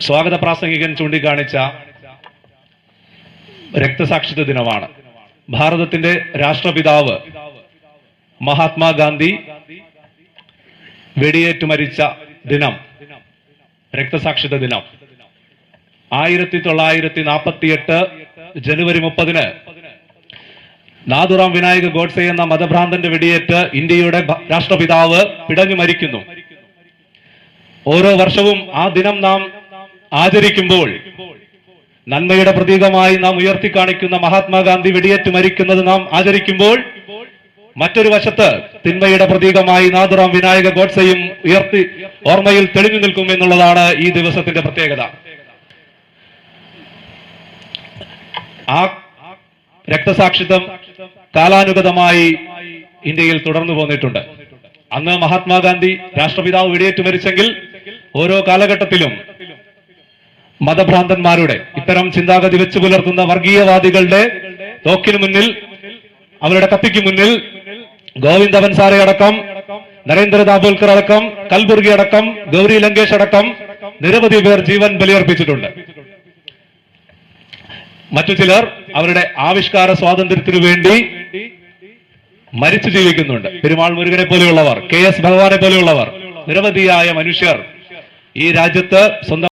സ്വാഗത പ്രാസംഗികൻ ചൂണ്ടിക്കാണിച്ച രക്തസാക്ഷിത്വ ദിനമാണ്. ഭാരതത്തിന്റെ രാഷ്ട്രപിതാവ് മഹാത്മാഗാന്ധി വെടിയേറ്റ് മരിച്ച ദിനം, രക്തസാക്ഷിത്വ ദിനം. 1948 ജനുവരി 30 നാഥുറാം വിനായക ഗോഡ്സെ എന്ന മതഭ്രാന്തന്റെ വെടിയേറ്റ് ഇന്ത്യയുടെ രാഷ്ട്രപിതാവ് പിടഞ്ഞു മരിക്കുന്നു. ഓരോ വർഷവും ആ ദിനം നാം ആചരിക്കുമ്പോൾ നന്മയുടെ പ്രതീകമായി നാം ഉയർത്തിക്കാണിക്കുന്ന മഹാത്മാഗാന്ധി വെടിയേറ്റ് മരിക്കുന്നത് നാം ആചരിക്കുമ്പോൾ, മറ്റൊരു വശത്ത് തിന്മയുടെ പ്രതീകമായി നാഥുറാം വിനായക ഗോഡ്സെയും ഉയർത്തി ഓർമ്മയിൽ തെളിഞ്ഞു നിൽക്കും എന്നുള്ളതാണ് ഈ ദിവസത്തിന്റെ പ്രത്യേകത. ആ രക്തസാക്ഷിത്വം കാലാനുഗതമായി ഇന്ത്യയിൽ തുടർന്നു പോന്നിട്ടുണ്ട്. അന്ന് മഹാത്മാഗാന്ധി രാഷ്ട്രപിതാവ് വെടിയേറ്റ് മരിച്ചെങ്കിൽ ഓരോ കാലഘട്ടത്തിലും മതഭ്രാന്തന്മാരുടെ, ഇത്തരം ചിന്താഗതി വെച്ചു പുലർത്തുന്ന വർഗീയവാദികളുടെ തോക്കിന് മുന്നിൽ, അവരുടെ കത്തിക്ക് മുന്നിൽ ഗോവിന്ദ ബൻസാരെ അടക്കം, നരേന്ദ്ര ദാബോൽക്കർ അടക്കം, കൽബുർഗി അടക്കം, ഗൗരി ലങ്കേഷ് അടക്കം നിരവധി പേർ ജീവൻ ബലിയർപ്പിച്ചിട്ടുണ്ട്. മറ്റു ചിലർ അവരുടെ ആവിഷ്കാര സ്വാതന്ത്ര്യത്തിനു വേണ്ടി മരിച്ചു ജീവിക്കുന്നുണ്ട്. പെരുമാൾ മുരുകനെ പോലെയുള്ളവർ, KS ഭഗവാനെ പോലെയുള്ളവർ, നിരവധിയായ മനുഷ്യർ ഈ രാജ്യത്ത് സ്വന്തം